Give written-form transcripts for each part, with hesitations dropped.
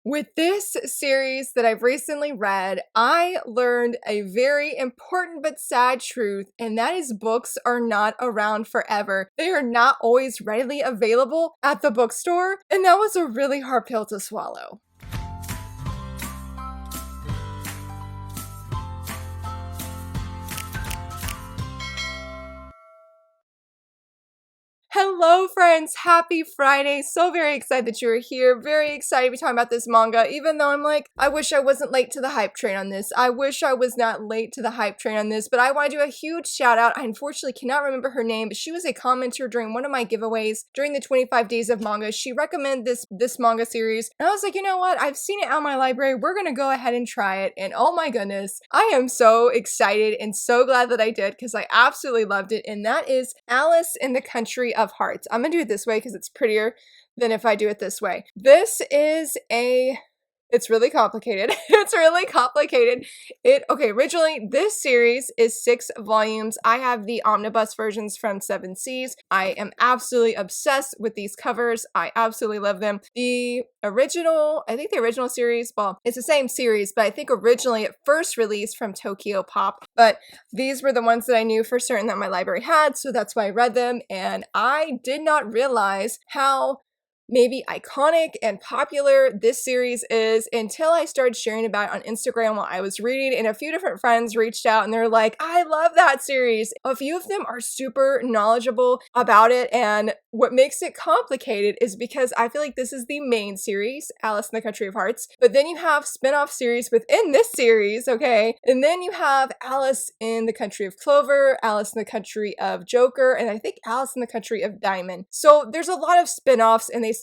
With this series that I've recently read, I learned a very important but sad truth, and that is books are not around forever. They are not always readily available at the bookstore, and that was a really hard pill to swallow. Hello friends, happy Friday. So very excited that you're here. Very excited to be talking about this manga, even though I'm like, I wish I wasn't late to the hype train on this. I wish I was not late to the hype train on this, but I want to do a huge shout out. I unfortunately cannot remember her name, but she was a commenter during one of my giveaways during the 25 days of manga. She recommended this manga series, and I was like, you know what? I've seen it out in my library. We're gonna go ahead and try it, and oh my goodness, I am so excited and so glad that I did because I absolutely loved it, and that is Alice in the Country of Hearts. I'm gonna do it this way because it's prettier than if I do it this way. It's really complicated. It's really complicated. Originally, this series is 6 volumes. I have the omnibus versions from 7 Seas. I am absolutely obsessed with these covers. I absolutely love them. I think the original series, well, it's the same series, but I think originally it first released from Tokyo Pop, but these were the ones that I knew for certain that my library had, so that's why I read them, and I did not realize how maybe iconic and popular this series is until I started sharing about it on Instagram while I was reading, and a few different friends reached out and they're like, I love that series. A few of them are super knowledgeable about it, and what makes it complicated is because I feel like this is the main series, Alice in the Country of Hearts, but then you have spin-off series within this series, okay? And then you have Alice in the Country of Clover, Alice in the Country of Joker, and I think Alice in the Country of Diamond. So there's a lot of spin-offs, and they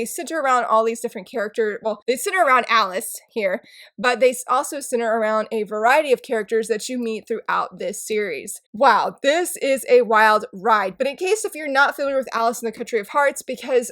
center around all these different characters. Well, they center around Alice here, but they also center around a variety of characters that you meet throughout this series. Wow, this is a wild ride. But in case if you're not familiar with Alice in the Country of Hearts, because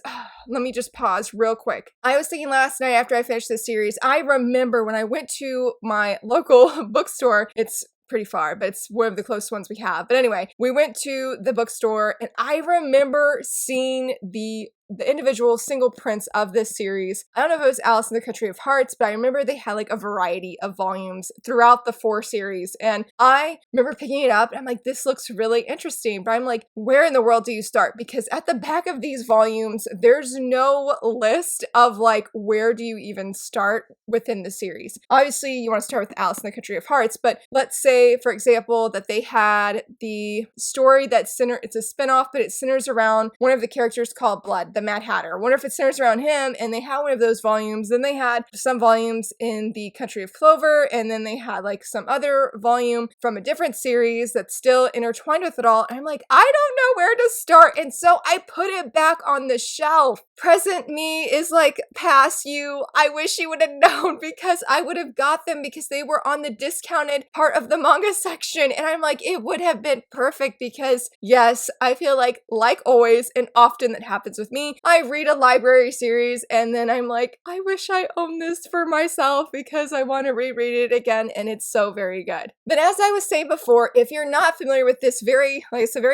let me just pause real quick. I was thinking last night after I finished this series, I remember when I went to my local bookstore, it's pretty far, but it's one of the closest ones we have. But anyway, we went to the bookstore and I remember seeing the individual single prints of this series. I don't know if it was Alice in the Country of Hearts, but I remember they had like a variety of volumes throughout the 4 series. And I remember picking it up and I'm like, this looks really interesting. But I'm like, where in the world do you start? Because at the back of these volumes, there's no list of like, where do you even start within the series? Obviously, you want to start with Alice in the Country of Hearts, but let's say, for example, that they had the story it's a spinoff, but it centers around one of the characters called Blood, the Mad Hatter. I wonder if it centers around him, and they had one of those volumes. Then they had some volumes in the Country of Clover, and then they had like some other volume from a different series that's still intertwined with it all. And I'm like, I don't know where to start. And so I put it back on the shelf. Present me is like, past you. I wish you would have known because I would have got them because they were on the discounted part of the manga section. And I'm like, it would have been perfect because yes, I feel like always, and often that happens with me, I read a library series and then I'm like, I wish I owned this for myself because I want to reread it again, and it's so very good. But as I was saying before, if you're not familiar with this very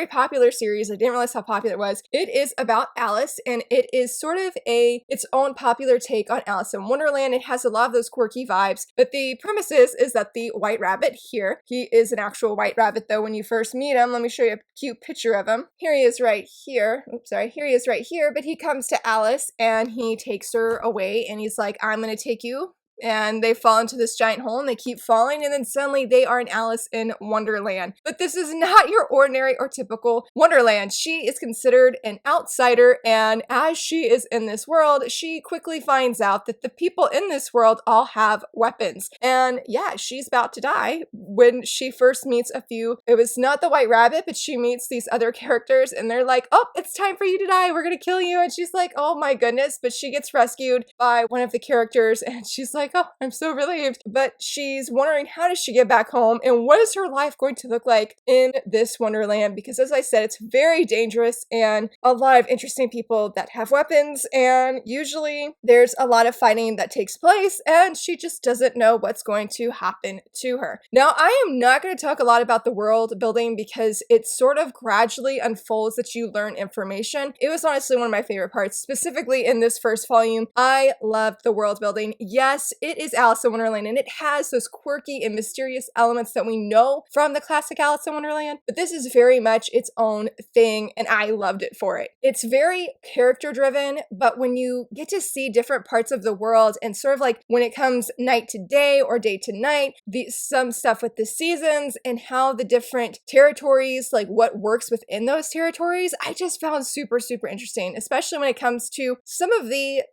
popular series, I didn't realize how popular it was. It is about Alice, and it is sort of its own popular take on Alice in Wonderland. It has a lot of those quirky vibes, but the premise is that the White Rabbit here, he is an actual white rabbit though when you first meet him. Let me show you a cute picture of him. Here he is right here. Here he is right here, but he comes to Alice and he takes her away and he's like, I'm gonna take you. And they fall into this giant hole and they keep falling, and then suddenly they are in Alice in Wonderland. But this is not your ordinary or typical Wonderland. She is considered an outsider, and as she is in this world, she quickly finds out that the people in this world all have weapons. And yeah, she's about to die when she first meets it was not the White Rabbit, but she meets these other characters and they're like, oh, it's time for you to die. We're gonna kill you. And she's like, oh my goodness. But she gets rescued by one of the characters and she's like, like, oh, I'm so relieved. But she's wondering, how does she get back home? And what is her life going to look like in this wonderland? Because as I said, it's very dangerous and a lot of interesting people that have weapons. And usually there's a lot of fighting that takes place. And she just doesn't know what's going to happen to her. Now, I am not going to talk a lot about the world building because it sort of gradually unfolds that you learn information. It was honestly one of my favorite parts, specifically in this first volume. I loved the world building. Yes, it is Alice in Wonderland, and it has those quirky and mysterious elements that we know from the classic Alice in Wonderland, but this is very much its own thing, and I loved it for it. It's very character driven, but when you get to see different parts of the world and sort of like when it comes night to day or day to night, some stuff with the seasons and how the different territories, like what works within those territories, I just found super, super interesting, especially when it comes to some of the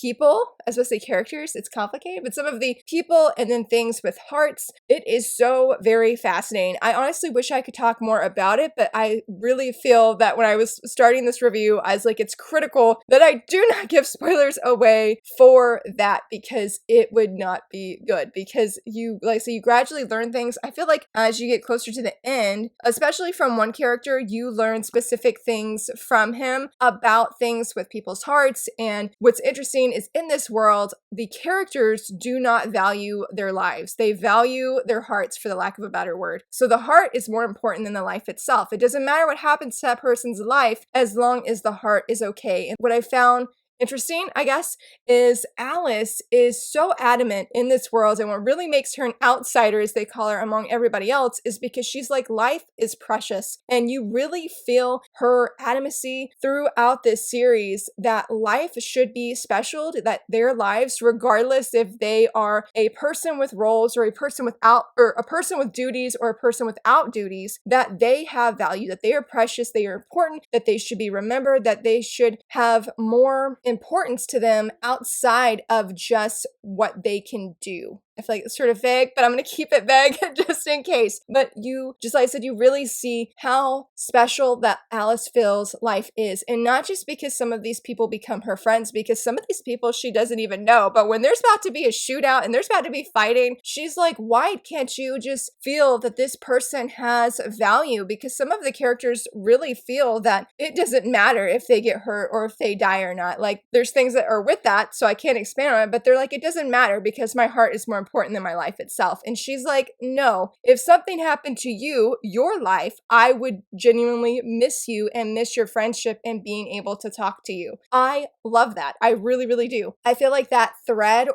people, as I say characters, it's complicated, but some of the people and then things with hearts, it is so very fascinating. I honestly wish I could talk more about it, but I really feel that when I was starting this review, I was like, it's critical that I do not give spoilers away for that because it would not be good because you, like I say, you gradually learn things. I feel like as you get closer to the end, especially from one character, you learn specific things from him about things with people's hearts. And what's interesting is in this world, the characters do not value their lives. They value their hearts, for the lack of a better word. So the heart is more important than the life itself. It doesn't matter what happens to that person's life as long as the heart is okay. And what I found interesting, I guess, is Alice is so adamant in this world, and what really makes her an outsider, as they call her, among everybody else, is because she's like, life is precious, and you really feel her adamancy throughout this series that life should be special, that their lives, regardless if they are a person with roles or a person without, or a person with duties or a person without duties, that they have value, that they are precious, they are important, that they should be remembered, that they should have more importance to them outside of just what they can do. I feel like it's sort of vague, but I'm going to keep it vague just in case. But you, just like I said, you really see how special that Alice feels life is. And not just because some of these people become her friends, because some of these people she doesn't even know. But when there's about to be a shootout and there's about to be fighting, she's like, why can't you just feel that this person has value? Because some of the characters really feel that it doesn't matter if they get hurt or if they die or not. Like, there's things that are with that, so I can't expand on it, but they're like, it doesn't matter because my heart is more important than my life itself. And she's like, no, if something happened to you, your life, I would genuinely miss you and miss your friendship and being able to talk to you. I love that. I really, really do. I feel like that thread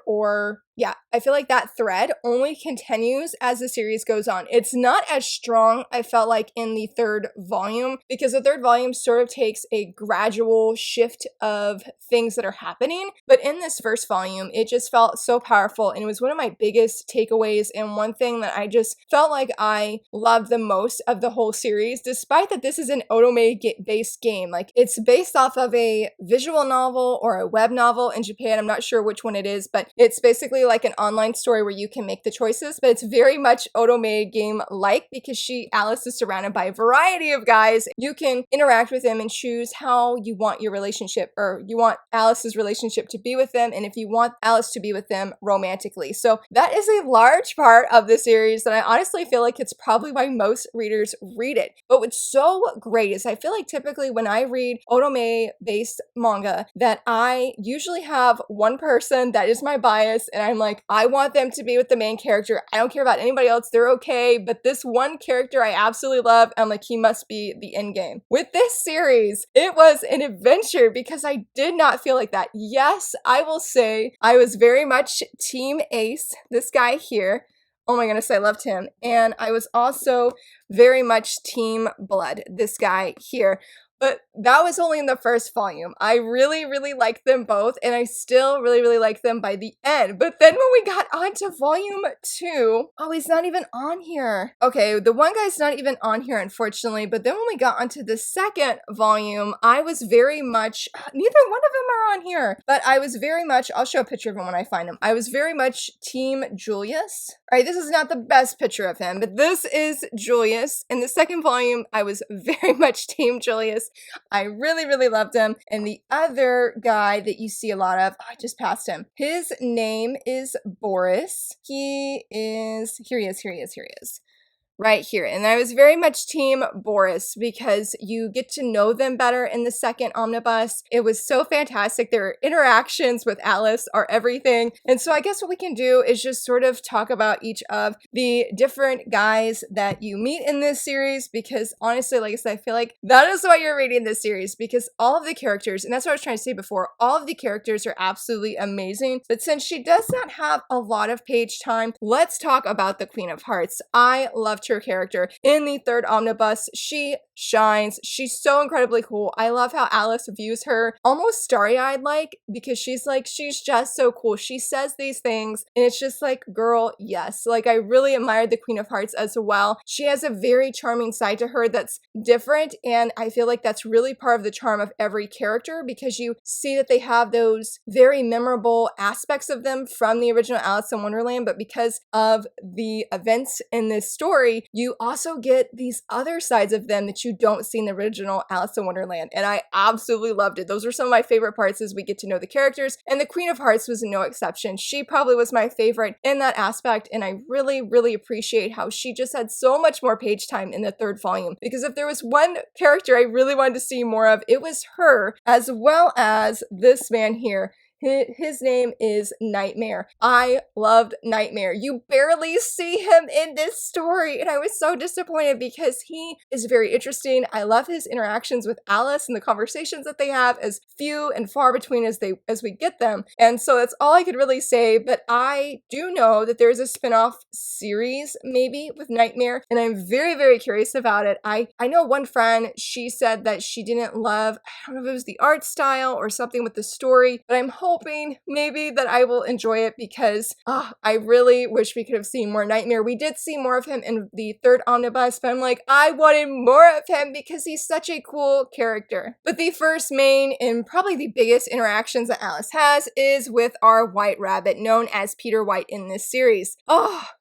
only continues as the series goes on. It's not as strong, I felt like, in the third volume, because the third volume sort of takes a gradual shift of things that are happening. But in this first volume, it just felt so powerful, and it was one of my biggest takeaways, and one thing that I just felt like I loved the most of the whole series, despite that this is an otome-based game. Like, it's based off of a visual novel or a web novel in Japan. I'm not sure which one it is, but it's basically like an online story where you can make the choices, but it's very much otome game-like because Alice is surrounded by a variety of guys. You can interact with them and choose how you want your relationship, or you want Alice's relationship to be with them, and if you want Alice to be with them romantically. So that is a large part of the series that I honestly feel like it's probably why most readers read it. But what's so great is I feel like typically when I read otome-based manga that I usually have one person that is my bias, and I'm like, I want them to be with the main character. I don't care about anybody else. They're okay. But this one character I absolutely love, I'm like, he must be the end game. With this series, it was an adventure because I did not feel like that. Yes, I will say I was very much Team Ace, this guy here. Oh my goodness, I loved him. And I was also very much Team Blood, this guy here. But that was only in the first volume. I really, really liked them both, and I still really, really like them by the end. But then when we got onto volume 2, oh, he's not even on here. Okay, the one guy's not even on here, unfortunately. But then when we got onto the second volume, I was very much, neither one of them are on here, but I was very much, I'll show a picture of him when I find him. I was very much Team Julius. All right, this is not the best picture of him, but this is Julius. In the second volume, I was very much Team Julius. hilarious. I really, really loved him. And the other guy that you see a lot of, I just passed him. His name is Boris. He is, here he is, here he is, here he is. Right here. And I was very much team Boris because you get to know them better in the second omnibus. It was so fantastic. Their interactions with Alice are everything. And so I guess what we can do is just sort of talk about each of the different guys that you meet in this series, because honestly, like I said, I feel like that is why you're reading this series, because all of the characters, and that's what I was trying to say before, all of the characters are absolutely amazing. But since she does not have a lot of page time, let's talk about the Queen of Hearts. I loved her character in the third omnibus. She shines. She's so incredibly cool. I love how Alice views her almost starry-eyed like, because she's just so cool. She says these things and it's just like, girl, yes. Like, I really admired the Queen of Hearts as well. She has a very charming side to her that's different, and I feel like that's really part of the charm of every character, because you see that they have those very memorable aspects of them from the original Alice in Wonderland, but because of the events in this story, you also get these other sides of them that you don't see in the original Alice in Wonderland, and I absolutely loved it. Those were some of my favorite parts, as we get to know the characters, and the Queen of Hearts was no exception. She probably was my favorite in that aspect, and I really, really appreciate how she just had so much more page time in the third volume, because if there was one character I really wanted to see more of, it was her, as well as this man here. His name is Nightmare. I loved Nightmare. You barely see him in this story, and I was so disappointed because he is very interesting. I love his interactions with Alice and the conversations that they have, as few and far between as we get them. And so that's all I could really say, but I do know that there's a spin-off series maybe with Nightmare, and I'm very, very curious about it. I know one friend, she said that she didn't love, I don't know if it was the art style or something with the story, but I'm hoping maybe that I will enjoy it, because I really wish we could have seen more Nightmare. We did see more of him in the third omnibus, but I'm like, I wanted more of him because he's such a cool character. But the first main and probably the biggest interactions that Alice has is with our White Rabbit, known as Peter White in this series.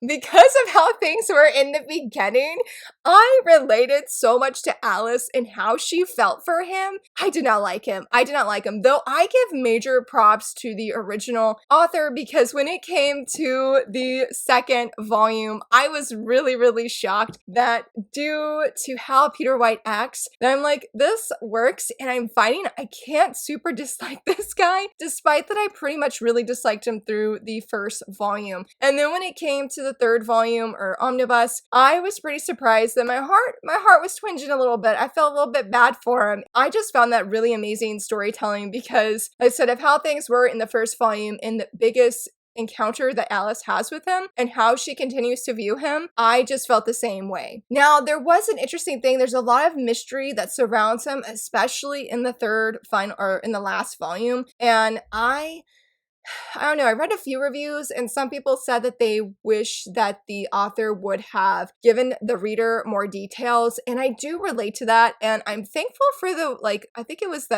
Because of how things were in the beginning, I related so much to Alice and how she felt for him. I did not like him. Though I give major props to the original author, because when it came to the second volume, I was really, really shocked that due to how Peter White acts, that I'm like, this works, and I'm finding I can't super dislike this guy, despite that I pretty much really disliked him through the first volume. And then when it came to the third volume or omnibus, I was pretty surprised that my heart was twinging a little bit. I felt a little bit bad for him. I just found that really amazing storytelling, because like I said, of how things were in the first volume and the biggest encounter that Alice has with him and how she continues to view him, I just felt the same way. Now, there was an interesting thing. There's a lot of mystery that surrounds him, especially in the third final, or in the last volume, and I don't know, I read a few reviews, and some people said that they wish that the author would have given the reader more details, and I do relate to that, and I'm thankful for the, I think it was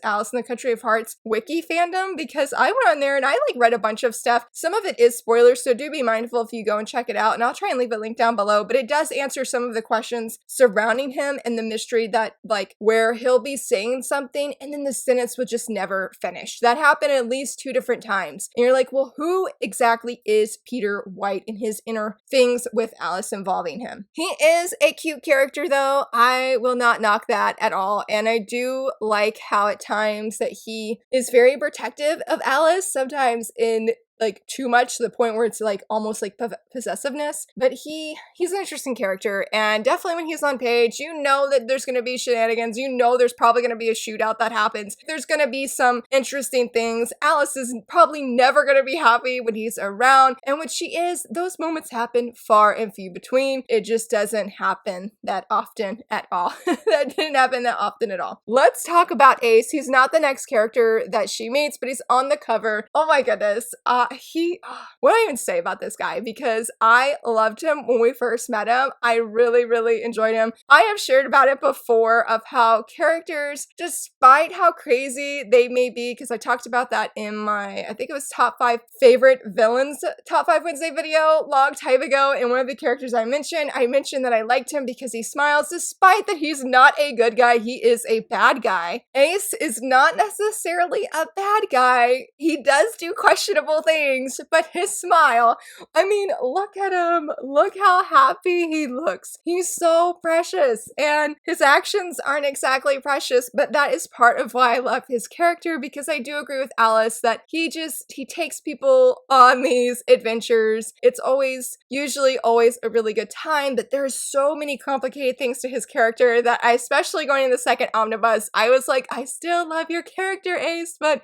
Alice in the Country of Hearts Wiki fandom, because I went on there and I read a bunch of stuff. Some of it is spoilers, so do be mindful if you go and check it out, and I'll try and leave a link down below, but it does answer some of the questions surrounding him and the mystery that, where he'll be saying something and then the sentence will just never finish. That happened at least 2 different times. And you're like, well, who exactly is Peter White and his inner things with Alice involving him? He is a cute character, though. I will not knock that at all. And I do like how at times that he is very protective of Alice, sometimes in too much, to the point where it's almost possessiveness. But he's an interesting character, and definitely when he's on page, you know that there's going to be shenanigans. You know there's probably going to be a shootout that happens. There's going to be some interesting things. Alice is probably never going to be happy when he's around, and when she is, those moments happen far and few between. It just doesn't happen that often at all. That didn't happen that often at all. Let's talk about Ace. He's not the next character that she meets, but he's on the cover. Oh my goodness. what do I even say about this guy? Because I loved him when we first met him. I really, really enjoyed him. I have shared about it before of how characters, despite how crazy they may be, because I talked about that in my, I think it was top 5 favorite villains, top 5 Wednesday video long time ago. And one of the characters I mentioned that I liked him because he smiles, despite that he's not a good guy, he is a bad guy. Ace is not necessarily a bad guy. He does do questionable things, but his smile, I mean, look at him. Look how happy he looks. He's so precious, and his actions aren't exactly precious, but that is part of why I love his character, because I do agree with Alice that he takes people on these adventures. It's usually always a really good time, but there's so many complicated things to his character that especially going in the second omnibus, I was like, I still love your character, Ace, but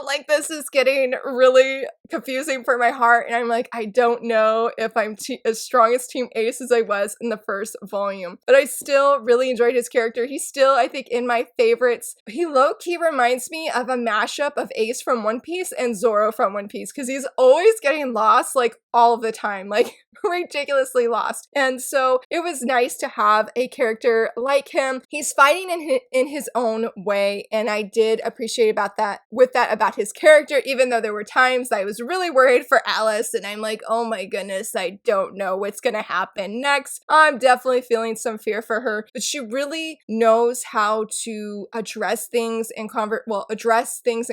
like this is getting really confusing for my heart, and I'm like, I don't know if I'm as strong as Team Ace as I was in the first volume, but I still really enjoyed his character. He's still, I think, in my favorites. He low-key reminds me of a mashup of Ace from One Piece and Zoro from One Piece, because he's always getting lost, like, all of the time, like, ridiculously lost. And so it was nice to have a character like him. He's fighting in his own way, and I did appreciate about his character, even though there were times I was really worried for Alice, and I'm like, oh my goodness, I don't know what's gonna happen next. I'm definitely feeling some fear for her, but she really knows how to address things in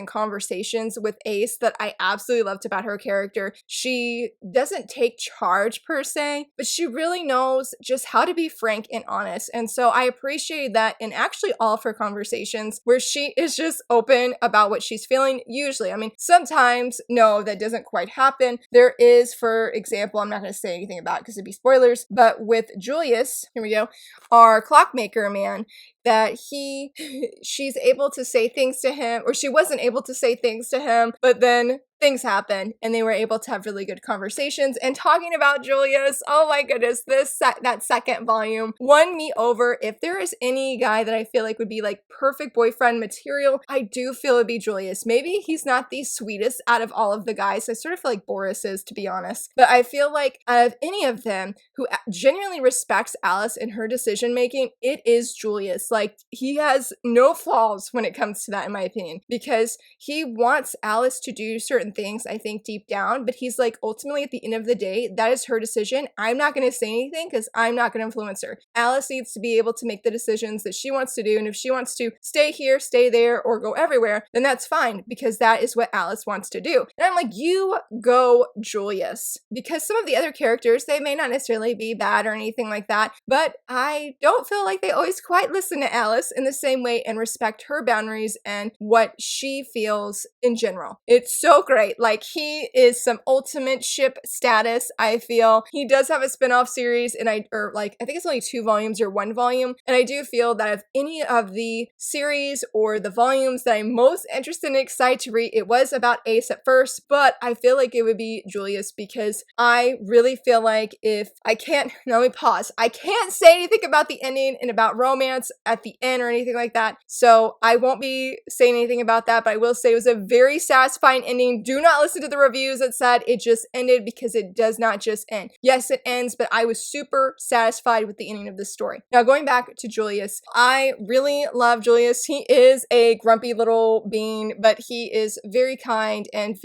conversations with Ace that I absolutely loved about her character. She doesn't take charge per se, but she really knows just how to be frank and honest. And so I appreciate that in actually all of her conversations, where she is just open about what she's feeling. Usually, I mean, sometimes, no, that doesn't quite happen. There is, for example, I'm not going to say anything about it because it'd be spoilers, but with Julius, here we go, our clockmaker man, that she's able to say things to him, or she wasn't able to say things to him, but then things happen and they were able to have really good conversations. And talking about Julius, oh my goodness, that second volume won me over. If there is any guy that I feel like would be like perfect boyfriend material, I do feel it'd be Julius. Maybe he's not the sweetest out of all of the guys. I sort of feel like Boris is, to be honest, but I feel like out of any of them who genuinely respects Alice in her decision making, it is Julius. Like, he has no flaws when it comes to that, in my opinion, because he wants Alice to do certain things, I think, deep down, but he's like, ultimately at the end of the day, that is her decision. I'm not going to say anything because I'm not going to influence her. Alice needs to be able to make the decisions that she wants to do, and if she wants to stay here, stay there, or go everywhere, then that's fine, because that is what Alice wants to do. And I'm like, you go, Julius, because some of the other characters, they may not necessarily be bad or anything like that, but I don't feel like they always quite listen to Alice in the same way and respect her boundaries and what she feels in general. It's so great. Like, he is some ultimate ship status, I feel. He does have a spin-off series, and I think it's only 2 volumes or 1 volume, and I do feel that if any of the series or the volumes that I'm most interested and excited to read, it was about Ace at first, but I feel like it would be Julius, because I really feel like let me pause. I can't say anything about the ending and about romance at the end or anything like that, so I won't be saying anything about that, but I will say it was a very satisfying ending. Do not listen to the reviews that said it just ended, because it does not just end. Yes, it ends, but I was super satisfied with the ending of this story. Now, going back to Julius, I really love Julius. He is a grumpy little being, but he is very kind and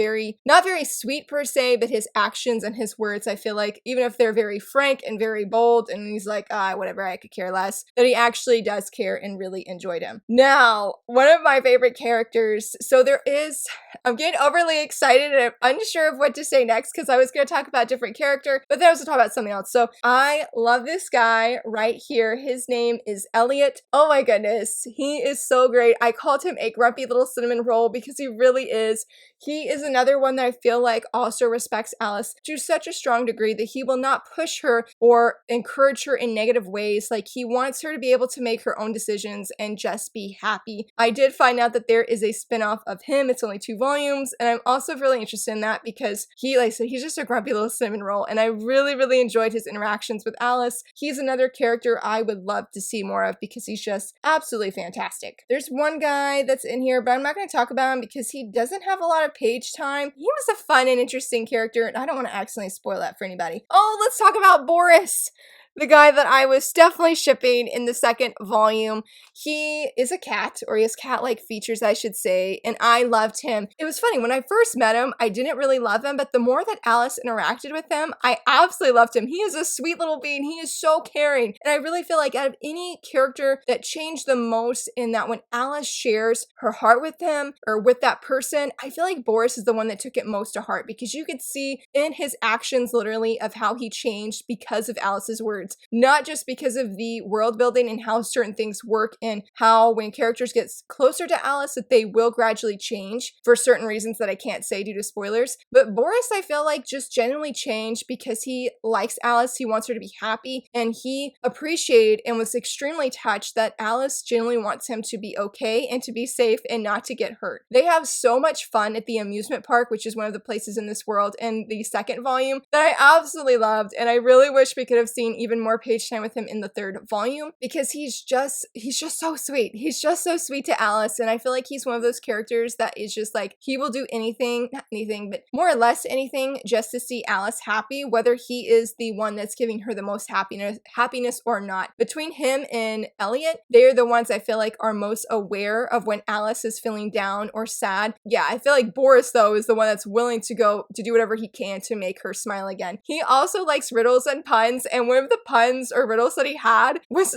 not very sweet per se, but his actions and his words, I feel like, even if they're very frank and very bold, and he's like, whatever, I could care less, that he actually does care and really enjoyed him. Now, one of my favorite characters, I'm getting overly excited and I'm unsure of what to say next, because I was going to talk about a different character, but then I was going to talk about something else. So I love this guy right here. His name is Elliot. Oh my goodness. He is so great. I called him a grumpy little cinnamon roll because he really is. He is another one that I feel like also respects Alice to such a strong degree that he will not push her or encourage her in negative ways. Like, he wants her to be able to make her own decisions and just be happy. I did find out that there is a spin-off of him. It's only 2 volumes, and I'm also really interested in that because he, like I said, he's just a grumpy little cinnamon roll, and I really, really enjoyed his interactions with Alice. He's another character I would love to see more of because he's just absolutely fantastic. There's one guy that's in here, but I'm not going to talk about him because he doesn't have a lot of page time. He was a fun and interesting character, and I don't want to accidentally spoil that for anybody. Oh, let's talk about Boris, the guy that I was definitely shipping in the 2nd volume. He is a cat, or he has cat-like features, I should say, and I loved him. It was funny, when I first met him, I didn't really love him, but the more that Alice interacted with him, I absolutely loved him. He is a sweet little being. He is so caring, and I really feel like out of any character that changed the most in that when Alice shares her heart with him, or with that person, I feel like Boris is the one that took it most to heart because you could see in his actions literally of how he changed because of Alice's words. Not just because of the world building and how certain things work and how when characters get closer to Alice that they will gradually change for certain reasons that I can't say due to spoilers. But Boris, I feel like, just genuinely changed because he likes Alice, he wants her to be happy, and he appreciated and was extremely touched that Alice genuinely wants him to be okay and to be safe and not to get hurt. They have so much fun at the amusement park, which is one of the places in this world in the 2nd volume that I absolutely loved, and I really wish we could have seen even more page time with him in the 3rd volume because he's just so sweet. He's just so sweet to Alice, and I feel like he's one of those characters that is just like, he will do anything, not anything, but more or less anything just to see Alice happy, whether he is the one that's giving her the most happiness or not. Between him and Elliot, they're the ones I feel like are most aware of when Alice is feeling down or sad. Yeah, I feel like Boris, though, is the one that's willing to go to do whatever he can to make her smile again. He also likes riddles and puns, and one of the puns or riddles that he had was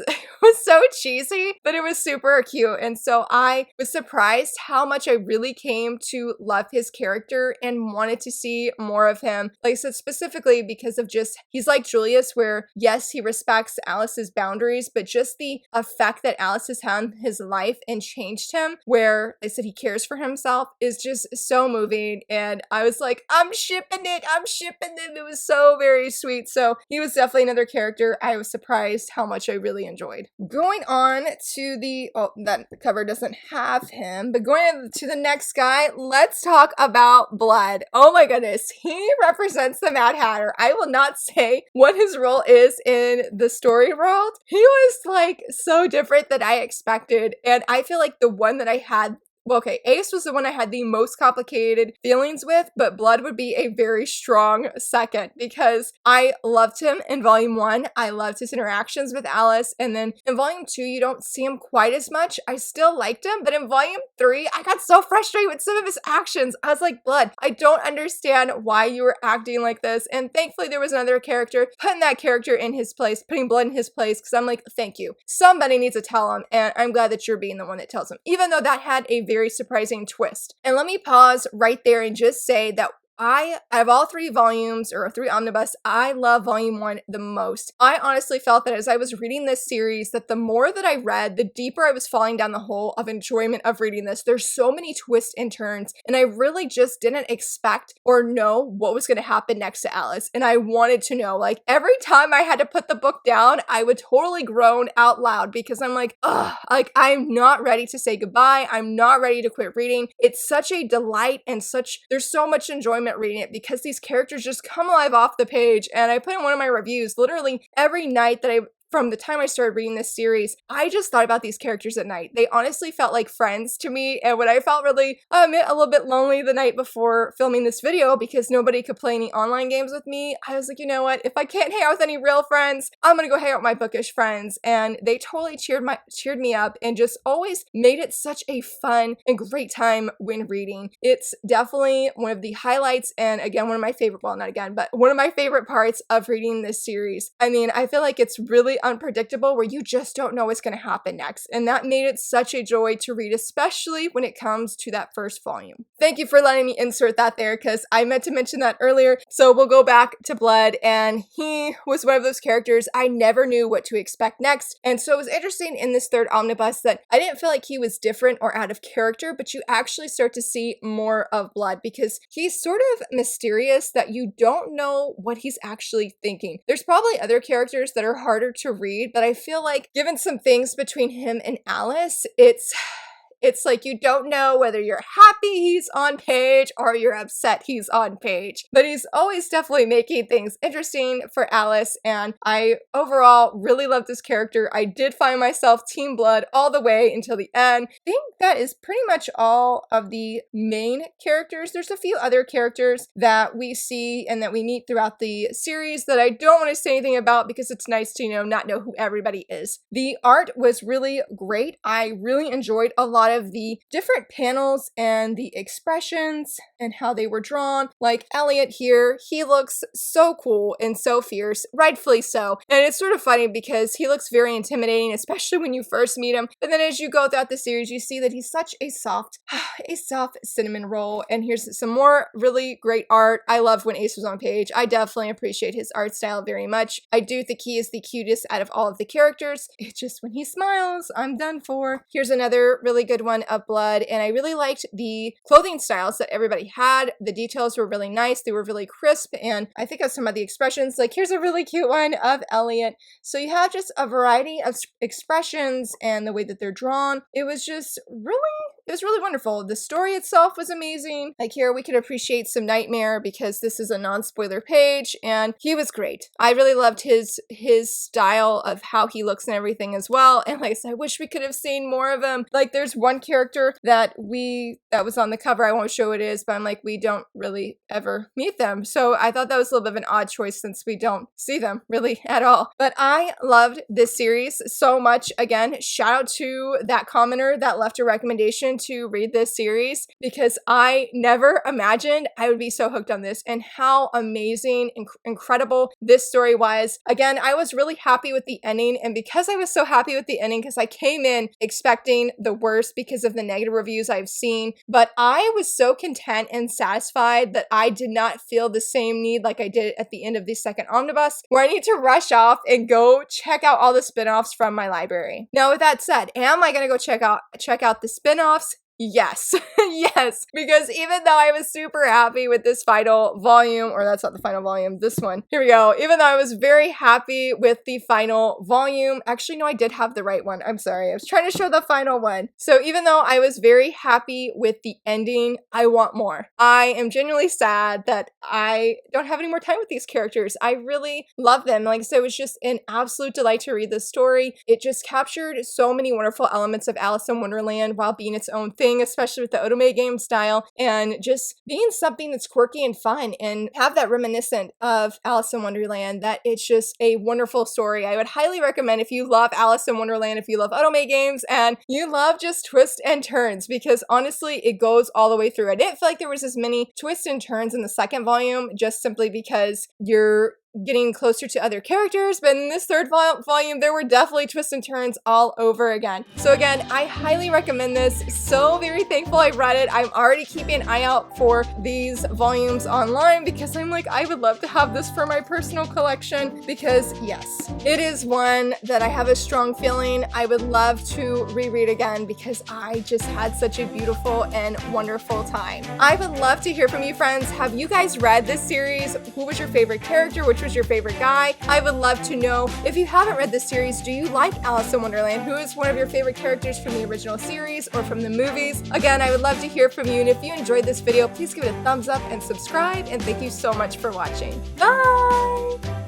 so cheesy, but it was super cute. And so I was surprised how much I really came to love his character and wanted to see more of him. Like I said, specifically because of just, he's like Julius, where yes, he respects Alice's boundaries, but just the effect that Alice has had in his life and changed him, where I said he cares for himself, is just so moving. And I was like, I'm shipping it. It was so very sweet. So he was definitely another character I was surprised how much I really enjoyed. Going on to the, oh, that cover doesn't have him, but going on to the next guy, let's talk about Blood. Oh my goodness, he represents the Mad Hatter. I will not say what his role is in the story world. He was like so different than I expected, and I feel like the one that I had, well, okay, Ace was the one I had the most complicated feelings with, but Blood would be a very strong second because I loved him in volume 1. I loved his interactions with Alice, and then in volume 2, you don't see him quite as much. I still liked him, but in volume 3, I got so frustrated with some of his actions. I was like, Blood, I don't understand why you were acting like this, and thankfully there was another character putting that character in his place, putting Blood in his place, because I'm like, thank you. Somebody needs to tell him, and I'm glad that you're being the one that tells him, even though that had a very surprising twist. And let me pause right there and just say that out of all 3 volumes, or 3 omnibus, I love volume 1 the most. I honestly felt that as I was reading this series, that the more that I read, the deeper I was falling down the hole of enjoyment of reading this. There's so many twists and turns, and I really just didn't expect or know what was going to happen next to Alice, and I wanted to know. Like, every time I had to put the book down, I would totally groan out loud because I'm like, ugh, like, I'm not ready to say goodbye. I'm not ready to quit reading. It's such a delight and there's so much enjoyment reading it because these characters just come alive off the page. And I put in one of my reviews, literally every night that from the time I started reading this series, I just thought about these characters at night. They honestly felt like friends to me, and when I felt really, a little bit lonely the night before filming this video because nobody could play any online games with me, I was like, you know what, if I can't hang out with any real friends, I'm gonna go hang out with my bookish friends, and they totally cheered me up and just always made it such a fun and great time when reading. It's definitely one of the highlights, and again, one of my favorite, well, not again, but one of my favorite parts of reading this series. I mean, I feel like it's really unpredictable, where you just don't know what's going to happen next, and that made it such a joy to read, especially when it comes to that first volume. Thank you for letting me insert that there, because I meant to mention that earlier. So we'll go back to Blood, and he was one of those characters I never knew what to expect next, and so it was interesting in this 3rd omnibus that I didn't feel like he was different or out of character, but you actually start to see more of Blood because he's sort of mysterious, that you don't know what he's actually thinking. There's probably other characters that are harder to to read, but I feel like given some things between him and Alice, it's like you don't know whether you're happy he's on page or you're upset he's on page. But he's always definitely making things interesting for Alice, and I overall really love this character. I did find myself Team Blood all the way until the end. I think that is pretty much all of the main characters. There's a few other characters that we see and that we meet throughout the series that I don't want to say anything about because it's nice to, not know who everybody is. The art was really great. I really enjoyed a lot of the different panels and the expressions and how they were drawn. Like Elliot here, he looks so cool and so fierce, rightfully so. And it's sort of funny because he looks very intimidating, especially when you first meet him. But then as you go throughout the series, you see that he's such a soft cinnamon roll. And here's some more really great art. I love when Ace was on page. I definitely appreciate his art style very much. I do think he is the cutest out of all of the characters. It's just when he smiles, I'm done for. Here's another really good one of Blood, and I really liked the clothing styles that everybody had. The details were really nice. They were really crisp, and I think of some of the expressions. Like here's a really cute one of Elliot. So you have just a variety of expressions and the way that they're drawn. It was really wonderful. The story itself was amazing. Like here we could appreciate some Nightmare because this is a non-spoiler page, and he was great. I really loved his style of how he looks and everything as well. And like I said, I wish we could have seen more of him. Like there's one character that was on the cover. I won't show what it is, but I'm like, we don't really ever meet them. So I thought that was a little bit of an odd choice since we don't see them really at all. But I loved this series so much. Again, shout out to that commenter that left a recommendation to read this series because I never imagined I would be so hooked on this and how amazing, incredible this story was. Again, I was really happy with the ending, and because I was so happy with the ending, because I came in expecting the worst because of the negative reviews I've seen, but I was so content and satisfied that I did not feel the same need like I did at the end of the second omnibus, where I need to rush off and go check out all the spin-offs from my library. Now, with that said, am I gonna go check out the spin-offs? Yes, yes, because even though I was super happy with this final volume, or that's not the final volume, this one, here we go. Even though I was very happy with the final volume, actually, no, I did have the right one. I'm sorry. I was trying to show the final one. So even though I was very happy with the ending, I want more. I am genuinely sad that I don't have any more time with these characters. I really love them. Like I said, it was just an absolute delight to read this story. It just captured so many wonderful elements of Alice in Wonderland while being its own thing, especially with the Otome game style, and just being something that's quirky and fun and have that reminiscent of Alice in Wonderland. That it's just a wonderful story. I would highly recommend if you love Alice in Wonderland, if you love Otome games, and you love just twists and turns, because honestly, it goes all the way through. I didn't feel like there was as many twists and turns in the second volume, just simply because you're getting closer to other characters, but in this third volume, there were definitely twists and turns all over again. So again, I highly recommend this. So very thankful I read it. I'm already keeping an eye out for these volumes online because I'm like, I would love to have this for my personal collection because yes, it is one that I have a strong feeling I would love to reread again because I just had such a beautiful and wonderful time. I would love to hear from you, friends. Have you guys read this series? Who was your favorite character? Which was your favorite guy? I would love to know. If you haven't read this series, do you like Alice in Wonderland? Who is one of your favorite characters from the original series or from the movies? Again, I would love to hear from you, and if you enjoyed this video, please give it a thumbs up and subscribe, and thank you so much for watching. Bye!